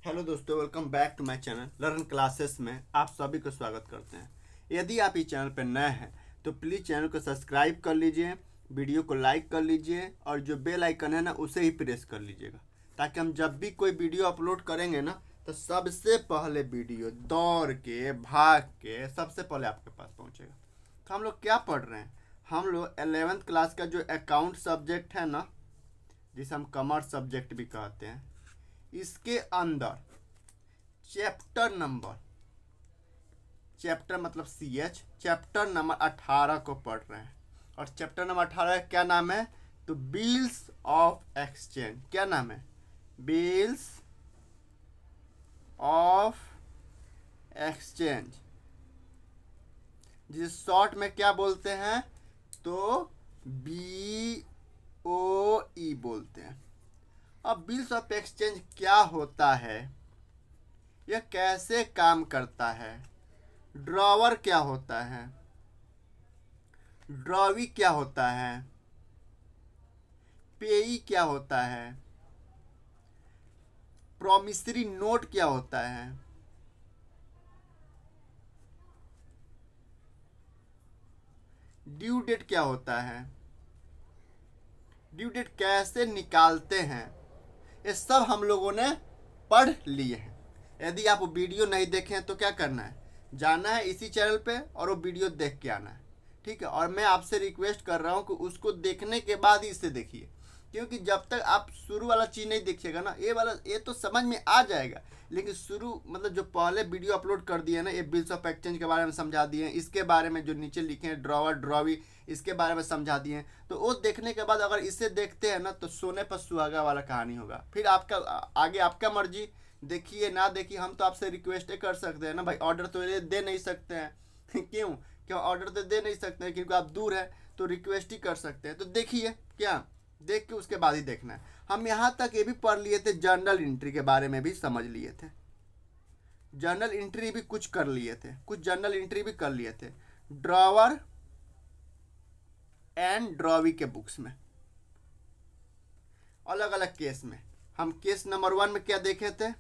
Hello दोस्तों, welcome back to my channel Learn Classes में आप सभी को स्वागत करते हैं। यदि आप इस चैनल पर नए हैं तो प्लीज़ चैनल को सब्सक्राइब कर लीजिए, वीडियो को लाइक कर लीजिए और जो बेल आइकन है ना उसे ही प्रेस कर लीजिएगा, ताकि हम जब भी कोई वीडियो अपलोड करेंगे ना तो सबसे पहले वीडियो दौड़ के भाग के सबसे पहले आपके पास पहुंचेगा। तो हम लोग क्या पढ़ रहे हैं? हम लोग 11th क्लास का जो अकाउंट सब्जेक्ट है ना, जिसे हम कॉमर्स सब्जेक्ट भी कहते हैं, इसके अंदर चैप्टर मतलब चैप्टर नंबर 18 को पढ़ रहे हैं। और चैप्टर नंबर 18 का क्या नाम है? तो बिल्स ऑफ एक्सचेंज। क्या नाम है? बिल्स ऑफ एक्सचेंज, जिसे शॉर्ट में क्या बोलते हैं? तो BOE बोलते हैं। अब बिल्स ऑफ एक्सचेंज क्या होता है, यह कैसे काम करता है, ड्रॉवर क्या होता है, ड्रॉवी क्या होता है, पेई क्या होता है, प्रोमिसरी नोट क्या होता है, ड्यू डेट क्या होता है, ड्यू डेट कैसे निकालते हैं, ये सब हम लोगों ने पढ़ लिए हैं। यदि आप वो वीडियो नहीं देखे हैं तो क्या करना है, जाना है इसी चैनल पे और वो वीडियो देख के आना है, ठीक है। और मैं आपसे रिक्वेस्ट कर रहा हूँ कि उसको देखने के बाद ही इसे देखिए, क्योंकि जब तक आप शुरू वाला चीज़ नहीं देखिएगा ना, ये तो समझ में आ जाएगा, लेकिन शुरू मतलब जो पहले वीडियो अपलोड कर दिए ना, ये बिल्स ऑफ एक्सचेंज के बारे में समझा दिए हैं, इसके बारे में जो नीचे लिखे हैं ड्रॉवर ड्रॉवी, इसके बारे में समझा दिए हैं। तो वो देखने के बाद अगर इसे देखते हैं ना तो सोने पर सुहागा वाला कहानी होगा। फिर आपका आगे आपका मर्जी, देखिए ना देखिए, हम तो आपसे रिक्वेस्ट कर सकते हैं ना भाई, ऑर्डर तो ये दे नहीं सकते हैं क्यों ऑर्डर तो दे नहीं सकते हैं, क्योंकि आप दूर है, तो रिक्वेस्ट ही कर सकते हैं। तो देखिए, क्या देख के उसके बाद ही देखना है। हम यहाँ तक ये भी पढ़ लिए थे, जर्नल एंट्री के बारे में भी समझ लिए थे, जर्नल एंट्री भी कुछ कर लिए थे, कुछ जर्नल एंट्री भी कर लिए थे ड्रॉवर एंड ड्रॉवी के बुक्स में, अलग अलग केस में। हम केस नंबर 1 में क्या देखे थे?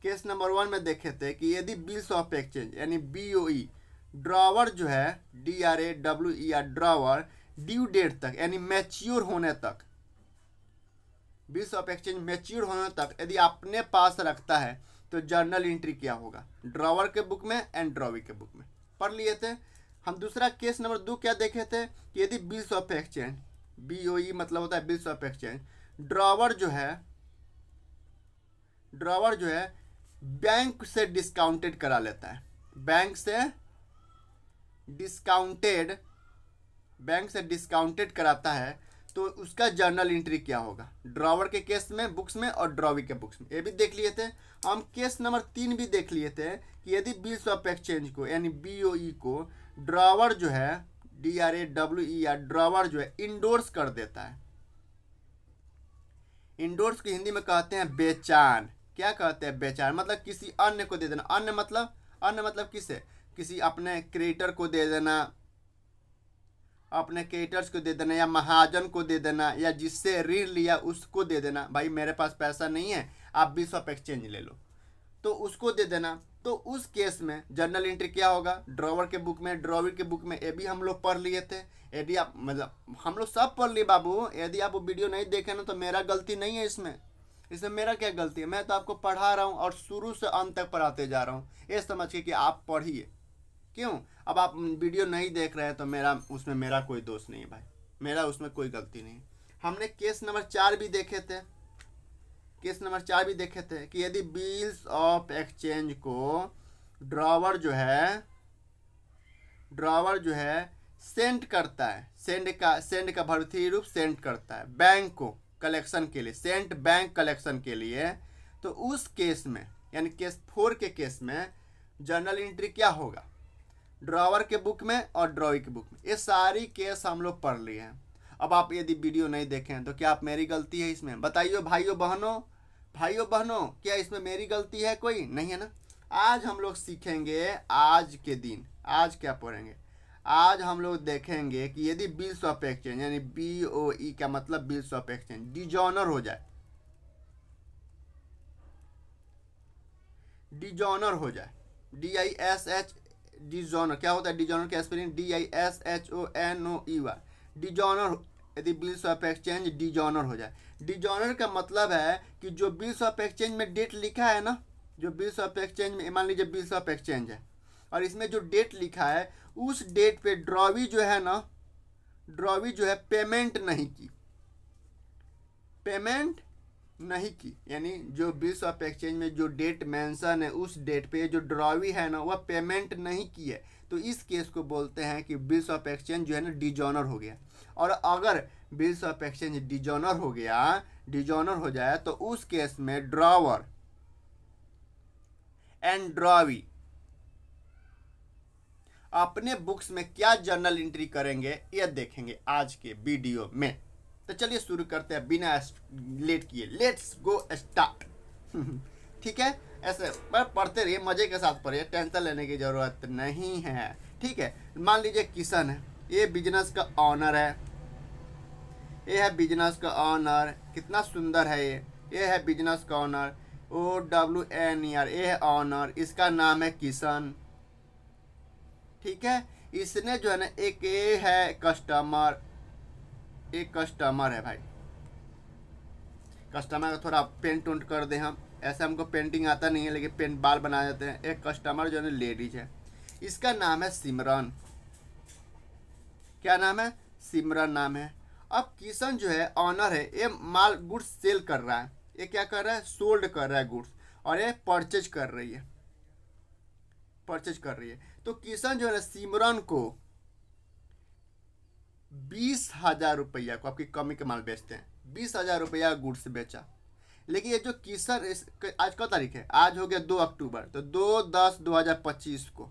केस नंबर 1 में देखे थे कि यदि बिल्स ऑफ एक्सचेंज यानी BOE, ड्रॉवर जो है DRAWER, ड्रॉवर ड्यू डेट तक यानी मैच्योर होने तक, बिल्स ऑफ एक्सचेंज मैच्योर होने तक यदि अपने पास रखता है तो जर्नल एंट्री क्या होगा, ड्रॉवर के बुक में एंड ड्रॉवी के बुक में पढ़ लिए थे हम। दूसरा केस नंबर 2 क्या देखे थे कि यदि बिल्स ऑफ एक्सचेंज, BOE मतलब होता है बिल्स ऑफ एक्सचेंज, ड्रॉवर जो है बैंक से डिस्काउंटेड करा लेता है, बैंक से डिस्काउंटेड कराता है, तो उसका जर्नल एंट्री क्या होगा, ड्रॉवर के केस में बुक्स में और ड्रॉवी के बुक्स में। ये भी देख लिए थे हम। केस नंबर 3 भी देख लिए थे कि यदि बिल्स ऑफ एक्सचेंज को यानी BOE को ड्रॉवर जो है DRAWER, ड्रॉवर जो है इंडोर्स कर देता है। इंडोर्स की हिंदी में कहते हैं बेचान। क्या कहते हैं? बेचान मतलब किसी अन्य को दे देना। अन्य मतलब किसे? किसी अपने क्रिएटर को दे देना, अपने क्रिएटर्स को दे देना, या महाजन को दे देना, या जिससे ऋण लिया उसको दे देना, भाई मेरे पास पैसा नहीं है, आप बिल्स ऑफ एक्सचेंज ले लो, तो उसको दे देना। तो उस केस में जर्नल एंट्री क्या होगा, ड्रॉवर के बुक में, ड्रॉवर के बुक में। ये भी हम लोग पढ़ लिए थे। यदि आप मतलब हम लोग सब पढ़ लिए बाबू। यदि आप वो वीडियो नहीं देखे ना तो मेरा गलती नहीं है इसमें मेरा क्या गलती है? मैं तो आपको पढ़ा रहा हूँ और शुरू से अंत तक पढ़ाते जा रहा हूँ, ये समझ के कि आप पढ़िए। क्यों? अब आप वीडियो नहीं देख रहे हैं तो मेरा कोई दोष नहीं है भाई, मेरा उसमें कोई गलती नहीं है। हमने केस नंबर 4 भी देखे थे, कि यदि बिल्स ऑफ एक्सचेंज को ड्रॉवर जो है सेंड करता है, सेंड का भर्ती रूप सेंड करता है बैंक को कलेक्शन के लिए, सेंट बैंक कलेक्शन के लिए, तो उस केस में यानी केस 4 के केस में जर्नल एंट्री क्या होगा, ड्रॉवर के बुक में और ड्रॉवी के बुक में। ये सारी केस हम लोग पढ़ लिए हैं। अब आप यदि वीडियो नहीं देखे हैं तो क्या आप मेरी गलती है इसमें? बताइए भाइयों बहनों, क्या इसमें मेरी गलती है? कोई नहीं है ना। आज हम लोग सीखेंगे, आज के दिन आज क्या पढ़ेंगे, आज हम लोग देखेंगे कि यदि बिल्स ऑफ एक्सचेंज यानी BOE का मतलब बिल्स ऑफ एक्सचेंज डिजॉनर हो जाए, डिजॉनर हो जाए, DISH, डिजॉनर क्या होता है, डिजॉनर का स्पेलिंग DISHONOER, डिजॉनर, यदि बिल्स ऑफ एक्सचेंज डिजॉनर हो जाए। डिजॉनर का मतलब है कि जो बिल्स ऑफ एक्सचेंज में डेट लिखा है ना, जो बिल्स ऑफ एक्सचेंज में, मान लीजिए बिल्स ऑफ एक्सचेंज है और इसमें जो डेट लिखा है उस डेट पे ड्रॉवी जो है ना, ड्रॉवी जो है पेमेंट नहीं की, पेमेंट नहीं की, यानी जो बिल्स ऑफ एक्सचेंज में जो डेट मेंशन है उस डेट पे जो ड्रॉवी है ना वह पेमेंट नहीं की है, तो इस केस को बोलते हैं कि बिल्स ऑफ एक्सचेंज जो है ना डिजॉनर हो गया। और अगर बिल्स ऑफ एक्सचेंज डिजॉनर हो गया, डिजॉनर हो जाए, तो उस केस में ड्रॉवर एंड ड्रॉवी अपने बुक्स में क्या जर्नल एंट्री करेंगे ये देखेंगे आज के वीडियो में। तो चलिए शुरू करते हैं बिना लेट किए, लेट्स गो स्टार्ट। ठीक है, ऐसे पढ़ते रहिए, मजे के साथ पढ़िए, टेंशन लेने की जरूरत नहीं है। ठीक है, मान लीजिए किशन है, ये बिजनेस का ऑनर है, ये है बिजनेस का ऑनर, कितना सुंदर है ये है बिजनेस का ऑनर, OWNER, ये है ऑनर, इसका नाम है किशन। ठीक है, इसने जो है ना एक ये है कस्टमर, एक कस्टमर है भाई, कस्टमर का थोड़ा पेंट उंट कर दे हम, ऐसे हमको पेंटिंग आता नहीं है लेकिन पेंट बाल बना देते हैं। एक कस्टमर जो है लेडीज है, इसका नाम है सिमरन, क्या नाम है, सिमरन नाम है। अब किशन जो है ऑनर है, ये माल गुड्स सेल कर रहा है, ये क्या कर रहा है, सोल्ड कर रहा है गुड्स, और ये परचेज कर रही है, परचेज कर रही है। तो किशन जो है ना सिमरन को 20,000 रुपया को, आपकी कमी के माल बेचते हैं, 20,000 रुपया गुड्स बेचा। लेकिन ये जो किशन, आज का तारीख है, आज हो गया 2 अक्टूबर, तो 2/10/2025 को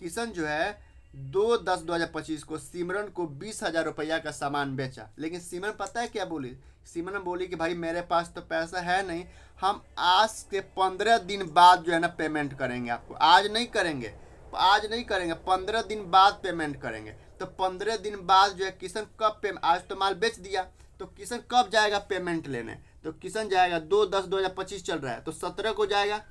किशन जो है 2/10/2025 को सिमरन को 20,000 रुपया का सामान बेचा। लेकिन सिमरन पता है क्या बोली, सिमरन बोली कि भाई मेरे पास तो पैसा है नहीं, हम आज के 15 दिन बाद जो है ना पेमेंट करेंगे आपको, आज नहीं करेंगे, आज नहीं करेंगे, 15 दिन बाद पेमेंट करेंगे। तो 15 दिन बाद जो है किशन कब पेमेंट, आज तो माल बेच दिया, तो किशन कब जाएगा पेमेंट लेने, तो किशन जाएगा 2/10/2025 चल रहा है, तो 17 को जाएगा,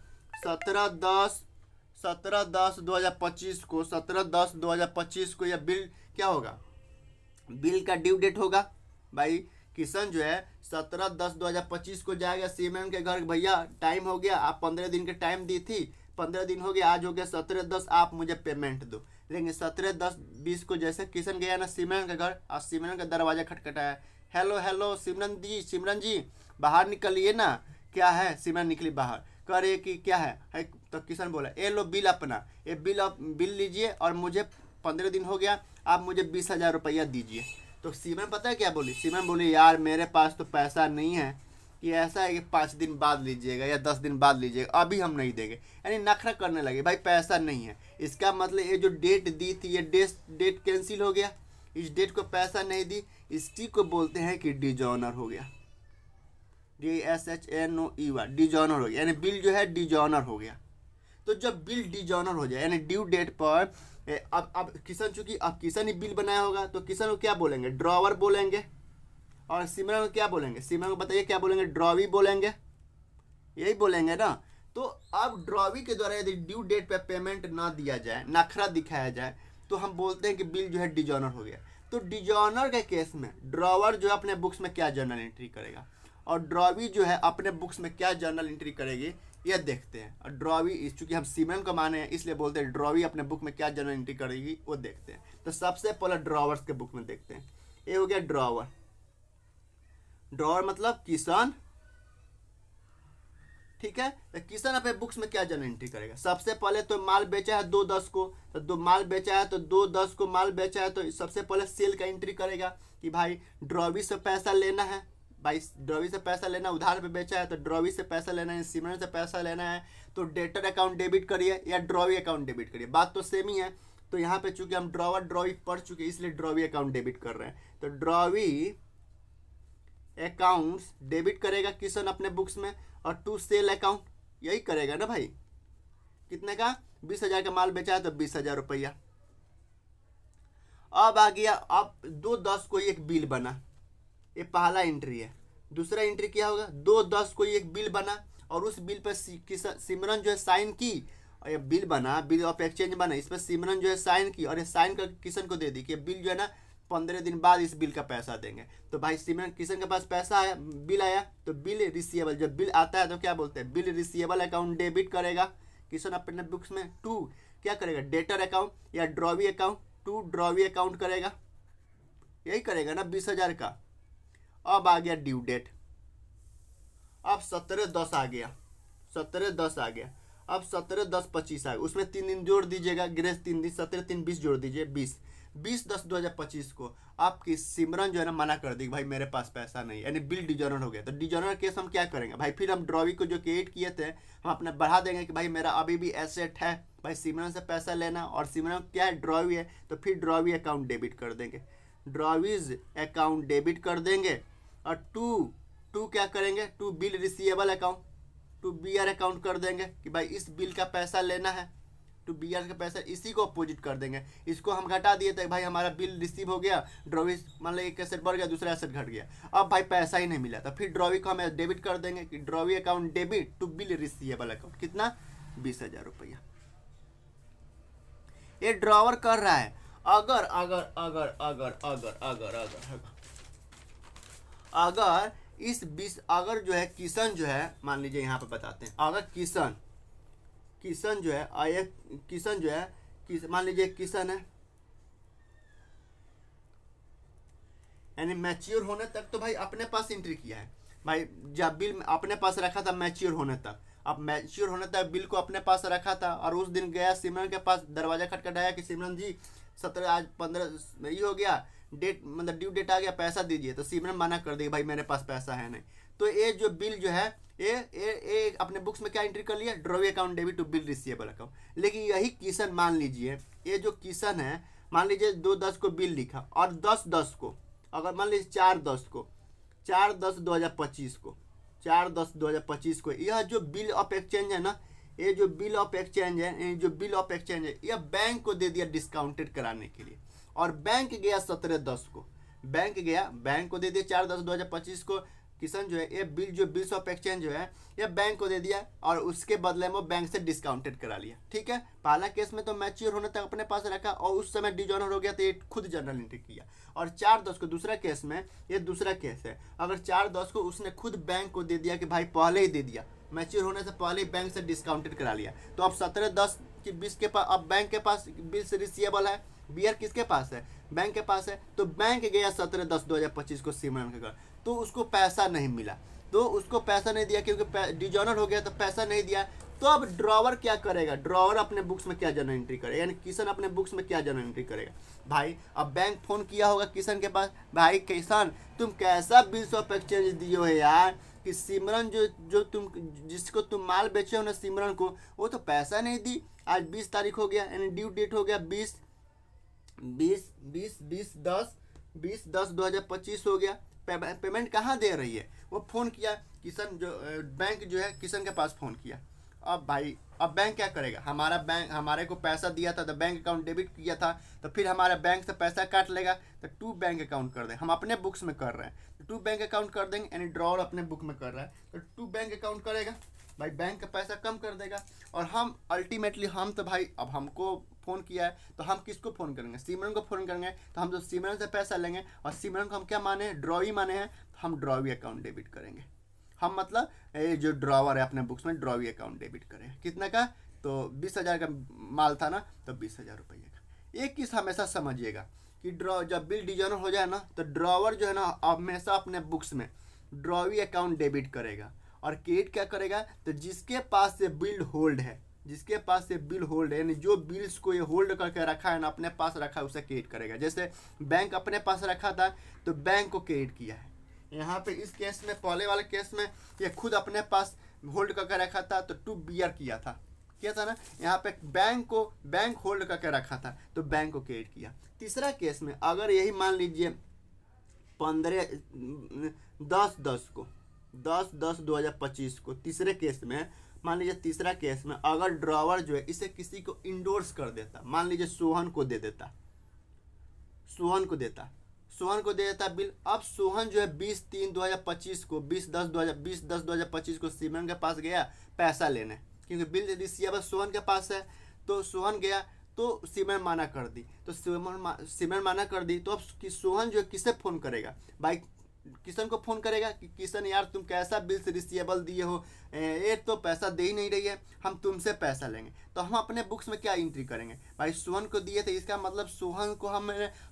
17/10/2025 को, 17/10/2025 को यह बिल क्या होगा, बिल का ड्यू डेट होगा भाई। किशन जो है 17/10/2025 को जाएगा सिमरन के घर, भैया टाइम हो गया, आप 15 दिन के टाइम दी थी, 15 दिन हो गया, आज हो गया 17/10, आप मुझे पेमेंट दो। लेकिन 17/10/20 को जैसे किशन गया ना सिमरन के घर, और सिमरन का दरवाजा खटखटाया, हेलो हेलो सिमरन जी बाहर निकलिए ना, क्या है, सिमरन निकली बाहर, कह रही कि क्या है, तो किशन बोला ये लो बिल अपना, ये बिल लीजिए और मुझे 15 दिन हो गया, आप मुझे 20,000 रुपया दीजिए। तो सिमरन पता है क्या बोली, सिमरन बोली यार मेरे पास तो पैसा नहीं है, कि ऐसा है कि 5 दिन बाद लीजिएगा या 10 दिन बाद लीजिएगा, अभी हम नहीं देंगे, यानी नखरा करने लगे, भाई पैसा नहीं है। इसका मतलब ये जो डेट दी थी ये डेट कैंसिल हो गया, इस डेट को पैसा नहीं दी, इसी को बोलते हैं कि डिजॉनर हो गया, DISHONOER, डिजॉनर हो गया, यानी बिल जो है डिजॉनर हो गया। तो जब बिल डिजॉनर हो जाए यानी ड्यू डेट पर, अब किशन, चूंकि अब किशन ही बिल बनाया होगा तो किशन को क्या बोलेंगे, ड्रॉवर बोलेंगे, और सिमरन को क्या बोलेंगे, सिमरन को बताइए क्या बोलेंगे, ड्रॉवी बोलेंगे, यही बोलेंगे ना। तो अब ड्रॉवी के द्वारा यदि ड्यू डेट पे पेमेंट ना दिया जाए, नखरा दिखाया जाए, तो हम बोलते हैं कि बिल जो है डिजॉनर हो गया। तो डिजॉनर के केस में ड्रॉवर जो है अपने बुक्स में क्या जर्नल एंट्री करेगा, और ड्रॉवी जो है अपने बुक्स में क्या जर्नल एंट्री करेगी, ये देखते हैं। और ड्रॉवी, चूंकि हम सिमरन को माने हैं इसलिए बोलते हैं ड्रॉवी अपने बुक में क्या जर्नल एंट्री करेगी वो देखते हैं। तो सबसे पहले ड्रॉवर्स के बुक में देखते हैं, ये हो गया ड्रॉवर, ड्रॉवर मतलब किशन, ठीक है। तो किशन अपने बुक्स में क्या जर्नल एंट्री करेगा, सबसे पहले तो माल बेचा है 2/10 को, तो दो माल बेचा है, तो 2/10 को माल बेचा है, तो सबसे पहले सेल का एंट्री करेगा कि भाई ड्रॉवी से पैसा लेना है, भाई ड्रॉवी से पैसा लेना, उधार पे बेचा है तो ड्रॉवी से पैसा लेना है, सिमरन से पैसा लेना है, तो डेटर अकाउंट डेबिट करिए या ड्रॉवी अकाउंट डेबिट करिए, बात तो सेम ही है। तो यहाँ पे चूंकि हम ड्रॉवर ड्रॉवी पढ़ चुके इसलिए ड्रॉवी अकाउंट डेबिट कर रहे हैं, तो ड्रॉवी अकाउंट्स डेबिट करेगा किशन अपने बुक्स में, और टू सेल अकाउंट यही करेगा ना भाई, कितने का, 20,000 का माल बेचा है तो 20,000 रुपया। अब आ गया, अब 2/10 को एक बिल बना, ये पहला एंट्री है। दूसरा एंट्री क्या होगा, 2/10 को एक बिल बना और उस बिल पर सिमरन जो है साइन की, और ये बिल बना, बिल ऑफ एक्सचेंज बना, इस पर सिमरन जो है साइन की और ये साइन कर किशन को दे दी कि बिल जो है ना 15 दिन बाद इस बिल का पैसा देंगे। तो भाई सिमरन किशन के पास पैसा आया, बिल आया, तो बिल रिसीवेबल, जब बिल आता है तो क्या बोलते हैं, बिल रिसीवेबल अकाउंट डेबिट करेगा किशन अपने बुक्स में। टू क्या करेगा, डेटर अकाउंट या drawee account, to drawee account करेगा, यही करेगा ना 20,000 का। अब आ गया ड्यू डेट, अब 17/10 आ गया, 17/10 आ गया, अब 17/10/25 आ गया, उसमें 3 दिन जोड़ दीजिएगा, ग्रेस 3 दिन, 17/3/20 जोड़ दीजिए, 20/10/2025 को आपकी सिमरन जो है ना मना कर दी भाई मेरे पास पैसा नहीं, यानी बिल डिजॉनर हो गया। तो डिजॉनर केस हम क्या करेंगे भाई, फिर हम ड्रॉवी को जो क्रिएट किए थे हम अपना बढ़ा देंगे कि भाई मेरा अभी भी एसेट है भाई सिमरन से पैसा लेना, और सिमरन क्या है, ड्रॉवी है, तो फिर ड्रॉवी अकाउंट डेबिट कर देंगे, ड्रॉवीज अकाउंट डेबिट कर देंगे। और टू क्या करेंगे, to bill receivable account, to BR account कर देंगे कि भाई इस बिल का पैसा लेना है, टू BR का पैसा, इसी को अपोजिट कर देंगे। इसको हम घटा दिए थे भाई हमारा बिल रिसीव हो गया, ड्रॉवी मान लो एक एसेट बढ़ गया, दूसरा एसेट घट गया, अब भाई पैसा ही नहीं मिला, तो फिर ड्रॉवी को हम डेबिट कर देंगे कि drawee account debit to bill receivable account, कितना 20,000 रुपया। ये ड्रॉवर कर रहा है। अगर अगर अगर अगर अगर अगर अगर अगर इस 20, अगर जो है किशन जो है, मान लीजिए यहाँ पे बताते हैं, अगर किशन जो है, किशन जो है, मान लीजिए किशन है, यानी मैच्योर होने तक तो भाई अपने पास एंट्री किया है भाई, जब बिल अपने पास रखा था मैच्योर होने तक, अब मैच्योर होने तक बिल को अपने पास रखा था, और उस दिन गया सिमरन के पास, दरवाजा खटखटाया कि सिमरन जी 17 आज 15 ये हो गया, डेट मतलब ड्यू डेट आ गया, पैसा दीजिए, तो सिमरन मना कर देगी भाई मेरे पास पैसा है नहीं। तो ये जो बिल जो है ये अपने बुक्स में क्या एंट्री कर लिया, drawee account debit to bill receivable account. लेकिन यही किशन मान लीजिए, ये जो किशन है मान लीजिए 2/10 को बिल लिखा, और 10/10 को, अगर मान लीजिए 4/10 को, 4/10/2025 को, 4/10/2025 को, यह जो बिल ऑफ एक्सचेंज है ना, ये जो बिल ऑफ एक्सचेंज है, जो बिल ऑफ एक्सचेंज है, यह बैंक को दे दिया डिस्काउंटेड कराने के लिए, और बैंक गया 17/10 को, बैंक गया, बैंक को दे दिया 4/10/2025 को किशन जो है, ये बिल जो बिल्स ऑफ एक्सचेंज जो है ये बैंक को दे दिया, और उसके बदले में बैंक से डिस्काउंटेड करा लिया। ठीक है, पहला केस में तो मैच्योर होने तक अपने पास रखा, और उस समय डिजॉनर हो गया तो ये खुद जनरल एंट्री किया। और 4/10 को दूसरा केस में, ये दूसरा केस है, अगर 4/10 को उसने खुद बैंक को दे दिया कि भाई पहले ही दे दिया, मैच्योर होने से पहले ही बैंक से डिस्काउंटेड करा लिया, तो अब 17/10/20 के पास, अब बैंक के पास बिल से रिसीवेबल है, BR किसके पास है, बैंक के पास है, तो बैंक गया 17/10/2025 को सिमरन के घर, तो उसको पैसा नहीं मिला, तो उसको पैसा नहीं दिया क्योंकि डिजॉनर हो गया, तो पैसा नहीं दिया। तो अब ड्रॉवर क्या करेगा, ड्रॉवर अपने बुक्स में क्या जनरल एंट्री करेगा, यानी किशन अपने बुक्स में क्या जनरल एंट्री करेगा भाई। अब बैंक फोन किया होगा किशन के पास, भाई किशन तुम कैसा बिल्स ऑफ एक्सचेंज दिए हो यार, कि सिमरन जो तुम जिसको तुम माल बेचे हो ना सिमरन को, वो तो पैसा नहीं दी, आज 20 तारीख हो गया, यानी ड्यू डेट हो गया 20/10/2025 हो गया, पेमेंट कहाँ दे रही है। वो फ़ोन किया किशन, जो बैंक जो है किशन के पास फ़ोन किया। अब भाई अब बैंक क्या करेगा, हमारा बैंक हमारे को पैसा दिया था तो बैंक अकाउंट डेबिट किया था, तो फिर हमारा बैंक से पैसा काट लेगा, तो टू बैंक अकाउंट कर दें, हम अपने बुक्स में कर रहे हैं तो टू बैंक अकाउंट कर देंगे, यानी ड्रॉवर अपने बुक में कर रहा है तो टू बैंक अकाउंट करेगा भाई, बैंक का पैसा कम कर देगा। और हम अल्टीमेटली हम तो भाई अब हमको फ़ोन किया है तो हम किसको फ़ोन करेंगे, सिमरन को फ़ोन करेंगे, तो हम तो सिमरन से पैसा लेंगे, और सिमरन को हम क्या माने हैं, ड्रॉवी माने हैं, तो हम ड्रॉवी अकाउंट डेबिट करेंगे। हम मतलब ये जो ड्रॉवर है अपने बुक्स में ड्रॉवी अकाउंट डेबिट करें, कितना का, तो 20,000 का माल था ना, तो 20,000 रुपये का। एक चीज़ हमेशा समझिएगा कि जब बिल डिजॉनर हो जाए ना, तो ड्रॉवर जो है ना हमेशा अपने बुक्स में ड्रॉवी अकाउंट डेबिट करेगा, और क्रेडिट क्या करेगा, तो जिसके पास से बिल होल्ड है, जिसके पास से बिल होल्ड है, यानी जो बिल्स को ये होल्ड करके रखा है ना, अपने पास रखा है, उसे क्रेडिट करेगा। जैसे बैंक अपने पास रखा था तो बैंक को क्रेडिट किया है, यहाँ पे इस केस में, पहले वाले केस में ये खुद अपने पास होल्ड करके रखा था तो टू BR किया था ना, यहाँ पे बैंक होल्ड करके रखा था तो बैंक को क्रेडिट किया। तीसरा केस में अगर यही मान लीजिए 10/10/2025 को, तीसरे केस में मान लीजिए, तीसरा केस में अगर ड्रॉवर जो है इसे किसी को इंडोर्स कर देता, मान लीजिए सोहन को दे देता, सोहन को दे देता है बिल। अब सोहन जो है 20/3/2025 को 20/10/2025 को सिमरन के पास गया पैसा लेने, क्योंकि बिल रिसीवेबल सोहन के पास है। तो सोहन गया तो सिमरन माना कर दी, तो सिमरन माना कर दी। तो अब सोहन जो है किसे फ़ोन करेगा भाई? किशन को फ़ोन करेगा कि किशन यार तुम कैसा बिल से रिसीवेबल दिए हो, ये तो पैसा दे ही नहीं रही है, हम तुमसे पैसा लेंगे। तो हम अपने बुक्स में क्या एंट्री करेंगे भाई? सोहन को दिए थे, इसका मतलब सोहन को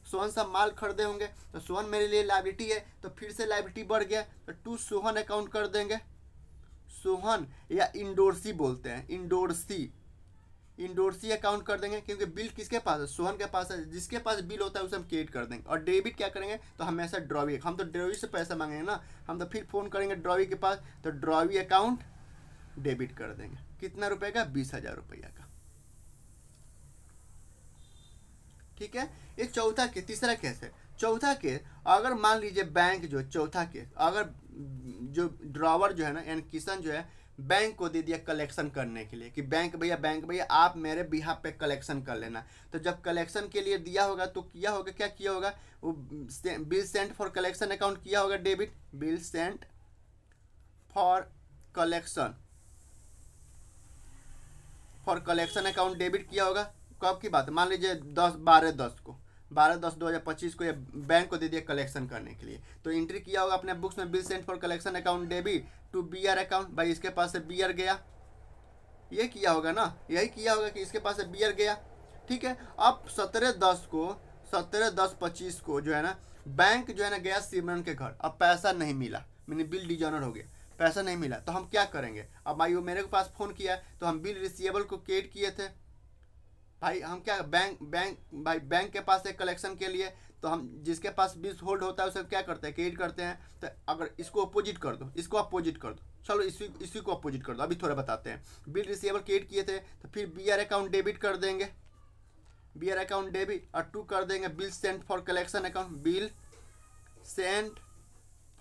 सोहन से माल खरीदे होंगे, तो सोहन मेरे लिए लायबिलिटी है, तो फिर से लायबिलिटी बढ़ गया, तो टू सोहन अकाउंट कर देंगे। सोहन या इंडोर्सी बोलते हैं, इंडोर्सी अकाउंट कर देंगे, क्योंकि बिल किसके पास है? सोहन के पास है। जिसके पास बिल होता है उसे हम क्रेडिट कर देंगे। और डेबिट क्या करेंगे? तो हमेशा ड्रॉवी, हम तो ड्रॉवी से पैसा मांगेंगे ना, हम तो फिर फ़ोन करेंगे ड्रॉवी के पास, तो ड्रॉवी अकाउंट डेबिट कर देंगे। कितना रुपए का? 20,000 रुपया का। ठीक है, ये चौथा केस। तीसरा केस है, चौथा केस, अगर मान लीजिए बैंक जो चौथा केस, अगर जो ड्रॉवर जो है ना, यानी किशन जो है बैंक को दे दिया कलेक्शन करने के लिए कि बैंक भैया आप मेरे बिहाफ पे कलेक्शन कर लेना। तो जब कलेक्शन के लिए दिया होगा तो किया होगा, क्या किया होगा? वो bill sent for collection account किया होगा debit, bill sent for collection account debit किया होगा। कब की बात है? मान लीजिए 12/10/2025 को ये बैंक को दे दिया कलेक्शन करने के लिए, तो एंट्री किया होगा अपने बुक्स में bill sent for collection account debit to BR account. भाई इसके पास से बीआर गया, ये किया होगा ना, यही किया होगा कि इसके पास से बीआर गया। ठीक है, अब 17/10/25 को जो है ना बैंक जो है ना गया सिमरन के घर, अब पैसा नहीं मिला, मैंने बिल डिजॉनर हो गया, पैसा नहीं मिला। तो हम क्या करेंगे? अब भाई वो मेरे पास फ़ोन किया तो हम बिल रिसीवेबल को क्रेडिट किए थे भाई, हम क्या बैंक के पास है कलेक्शन के लिए, तो हम जिसके पास बिल होल्ड होता है उसे क्या करते हैं? क्रेडिट करते हैं। तो अगर इसको अपोजिट कर दो, इसको अपोजिट कर दो, चलो इसी को अपोजिट कर दो, अभी थोड़ा बताते हैं। बिल रिसीवेबल क्रेडिट किए थे तो फिर बीआर अकाउंट डेबिट कर देंगे, बीआर अकाउंट डेबिट, और टू कर देंगे bill sent for collection account, bill sent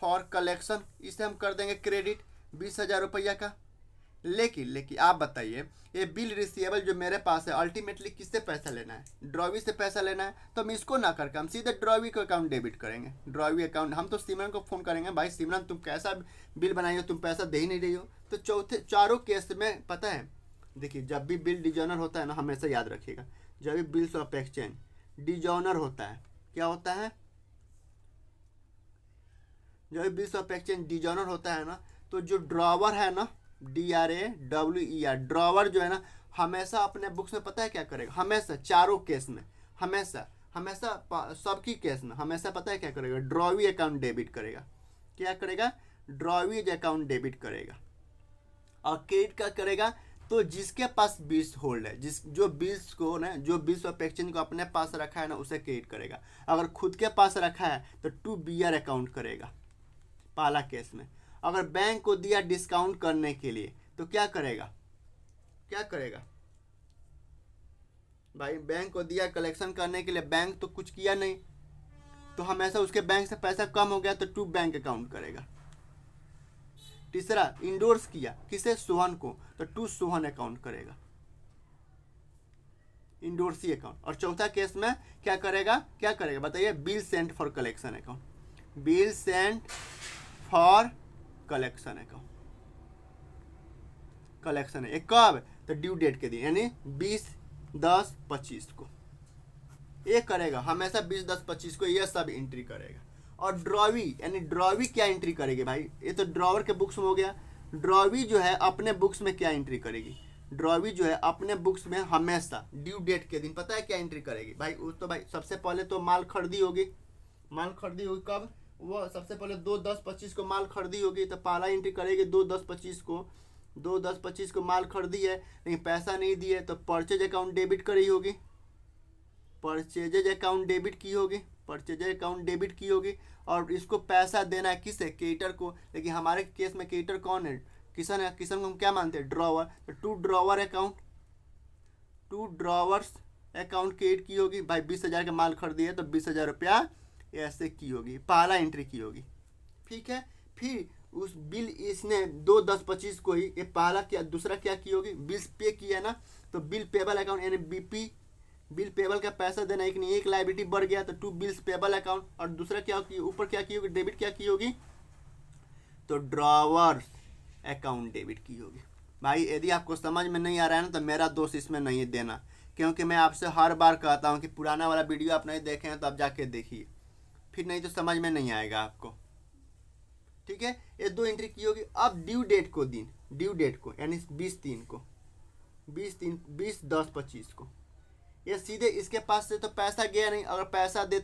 for collection, इसे हम कर देंगे क्रेडिट 20,000 रुपया का। लेकिन आप बताइए, ये बिल रिसीवेबल जो मेरे पास है अल्टीमेटली किससे पैसा लेना है? ड्रॉवी से पैसा लेना है। तो हम इसको ना करके हम सीधे ड्रॉवी को अकाउंट डेबिट करेंगे। ड्रॉवी अकाउंट, हम तो सिमरन को फ़ोन करेंगे, भाई सिमरन तुम कैसा बिल बनाई हो, तुम पैसा दे ही नहीं रही हो। तो चारों केस में पता है, देखिए जब भी बिल डिजॉनर होता है ना, हमेशा याद रखिएगा, जब भी बिल्स ऑफ एक्सचेंज डिजॉनर होता है, क्या होता है? जब भी बिल्स ऑफ एक्सचेंज डिजॉनर होता है ना, तो जो ड्रॉवर है ना, DRAWER, ड्रॉवर जो है ना, हमेशा अपने बुक्स में पता है क्या करेगा? हमेशा चारों केस में, हमेशा सबकी केस में हमेशा पता है क्या करेगा? ड्रॉवी अकाउंट डेबिट करेगा। क्या करेगा? ड्रॉवीज अकाउंट डेबिट करेगा। और क्रेडिट क्या करेगा? तो जिसके पास बिल्स होल्ड है, जो बिल्स को ना, जो बिल्स ऑफ एक्सचेंज को अपने पास रखा है ना, उसे क्रेडिट करेगा। अगर खुद के पास रखा है तो टू बीआर अकाउंट करेगा पहला केस में। अगर बैंक को दिया डिस्काउंट करने के लिए तो क्या करेगा? भाई बैंक को दिया कलेक्शन करने के लिए, बैंक तो कुछ किया नहीं, तो हमेशा उसके बैंक से पैसा कम हो गया तो टू बैंक अकाउंट करेगा। तीसरा, इंडोर्स किया किसे? सोहन को, तो टू सोहन अकाउंट करेगा, इंडोर्सी अकाउंट। और चौथा केस में क्या करेगा बताइए? Bill sent for collection account, bill sent for collection account, collection है कब? तो ड्यू डेट के दिन, यानी 20/10/25 को ये करेगा, हमेशा 20/10/25 को ये सब एंट्री करेगा। और ड्रॉवी, यानी ड्रॉवी क्या एंट्री करेगी भाई? ये तो ड्रॉवर के बुक्स में हो गया। ड्रॉवी जो है अपने बुक्स में क्या एंट्री करेगी? ड्रॉवी जो है अपने बुक्स में हमेशा ड्यू डेट के दिन पता है क्या एंट्री करेगी भाई? तो भाई सबसे पहले तो माल खरीदी होगी कब? वो सबसे पहले 2/10/25 को माल खरीदी होगी, तो पहला एंट्री करेगी 2/10/25 को। 2/10/25 को माल खरीदी है लेकिन पैसा नहीं दिए, तो परचेज अकाउंट डेबिट करी होगी, परचेज अकाउंट डेबिट की होगी। और इसको पैसा देना है किसे? क्रेडिटर को। लेकिन हमारे केस में क्रेडिटर कौन है? किशन है। किशन को हम क्या मानते हैं? ड्रॉवर। तो टू ड्रॉवर्स अकाउंट क्रिएट की होगी। भाई 20,000 का माल खरीदी है तो 20,000 रुपया ऐसे की होगी, पहला एंट्री की होगी। ठीक है, फिर उस बिल इसने 2/10/25 को ही ये पहला क्या दूसरा क्या की होगी? बिल्स पे किया ना, तो बिल पेबल अकाउंट यानी BP बिल पेबल का पैसा देना एक नहीं, एक लाइबिलिटी बढ़ गया तो टू बिल्स पेबल अकाउंट, और दूसरा क्या होगी ऊपर क्या की होगी, डेबिट क्या की होगी, तो ड्रॉवर्स अकाउंट डेबिट की होगी। भाई यदि आपको समझ में नहीं आ रहा है ना तो मेरा दोस्त इसमें नहीं देना, क्योंकि मैं आपसे हर बार कहता हूँ कि पुराना वाला वीडियो आप नहीं देखे हैं तो आप जाके देखिए, फिर नहीं तो समझ में नहीं आएगा आपको। ठीक है, ये 2 एंट्री की होगी। अब ड्यू डेट को दिन, ड्यू डेट को यानी 20/3 को, 20/10/25 को, ये सीधे इसके पास से तो पैसा गया नहीं, अगर पैसा दे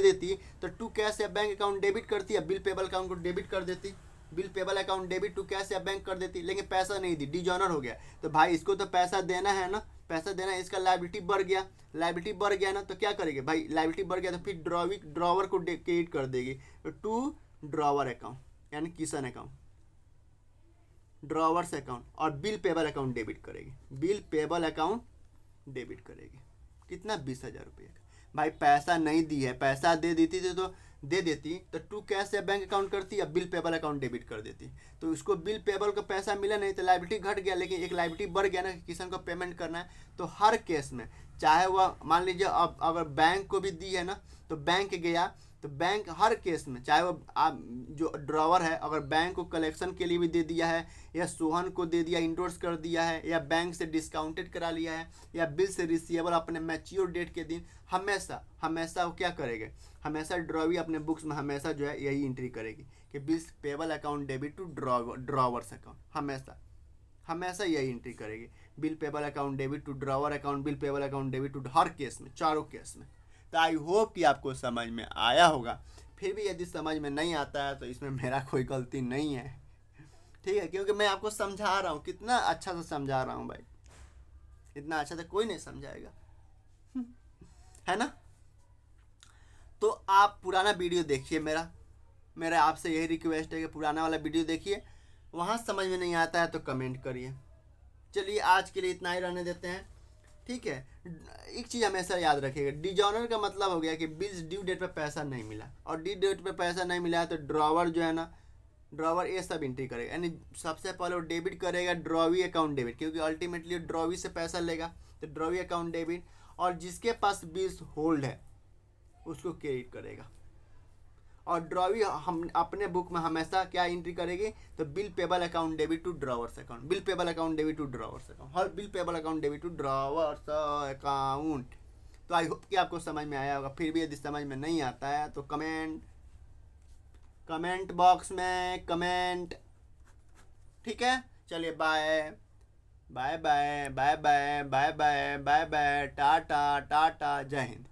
देती तो टू कैश या बैंक अकाउंट डेबिट करती या बिल पेबल अकाउंट को डेबिट कर देती, bill payable account debit to cash या बैंक कर देती, लेकिन पैसा नहीं दी, डिजॉनर हो गया। तो भाई इसको तो पैसा देना है ना, पैसा देना है, इसका लाइबिलिटी बढ़ गया, लाइबिलिटी बढ़ गया ना तो क्या करेगी भाई, लाइबिलिटी बढ़ गया तो फिर ड्रॉवर को क्रेडिट कर देगी, तो टू ड्रॉवर अकाउंट यानी किशन अकाउंट, ड्रॉवर्स अकाउंट, और बिल पेबल अकाउंट डेबिट करेगी, बिल पेबल अकाउंट डेबिट करेगी। कितना, 20,000 रुपये का। भाई पैसा नहीं दी है, पैसा दे देती थी तो दे देती तो टू कैश या बैंक अकाउंट करती या बिल पेबल अकाउंट डेबिट कर देती, तो उसको बिल पेबल का पैसा मिला नहीं तो लाइबिलिटी घट गया, लेकिन एक लाइबिलिटी बढ़ गया ना, किसान को पेमेंट करना है। तो हर केस में चाहे वह मान लीजिए अब अगर बैंक को भी दी है ना तो बैंक गया, तो बैंक हर केस में चाहे वो आप जो ड्रॉवर है अगर बैंक को कलेक्शन के लिए भी दे दिया है, या सोहन को दे दिया, इंडोर्स कर दिया है, या बैंक से डिस्काउंटेड करा लिया है, या बिल से रिसीवेबल अपने मैच्योर डेट के दिन, हमेशा वो क्या करेंगे, हमेशा ड्रॉवी अपने बुक्स में हमेशा जो है यही एंट्री करेगी कि bills payable account debit to drawers account, हमेशा यही एंट्री करेगी, bill payable account debit to drawer account, bill payable account debit to, हर केस में, चारों केस में। तो आई होप कि आपको समझ में आया होगा। फिर भी यदि समझ में नहीं आता है तो इसमें मेरा कोई गलती नहीं है, ठीक है, क्योंकि मैं आपको समझा रहा हूँ, कितना अच्छा से समझा रहा हूँ भाई, इतना अच्छा तो कोई नहीं समझाएगा, है ना। तो आप पुराना वीडियो देखिए, मेरा आपसे यही रिक्वेस्ट है कि पुराना वाला वीडियो देखिए, वहाँ समझ में नहीं आता है तो कमेंट करिए। चलिए आज के लिए इतना ही रहने देते हैं, ठीक है। एक चीज़ हमेशा याद रखिएगा, डिजॉनर का मतलब हो गया कि बिल्स ड्यू डेट पे पैसा नहीं मिला, और ड्यू डेट पे पैसा नहीं मिला है तो ड्रॉवर जो है ना, ड्रॉवर ये सब एंट्री करेगा, यानी सबसे पहले वो डेबिट करेगा ड्रॉवी अकाउंट डेबिट, क्योंकि अल्टीमेटली ड्रॉवी से पैसा लेगा, तो ड्रॉवी अकाउंट डेबिट, और जिसके पास बिल्स होल्ड है उसको क्रेडिट करेगा, और ड्रॉवी हम अपने बुक में हमेशा क्या एंट्री करेगी, तो bill payable account debit to drawers account, bill payable account debit to drawers account, हर bill payable account debit to drawers account. तो आई होप कि आपको समझ में आया होगा। फिर भी यदि समझ में नहीं आता है तो कमेंट बॉक्स में कमेंट, ठीक है। चलिए bye bye bye bye bye bye bye bye bye, टाटा टाटा, जय हिंद।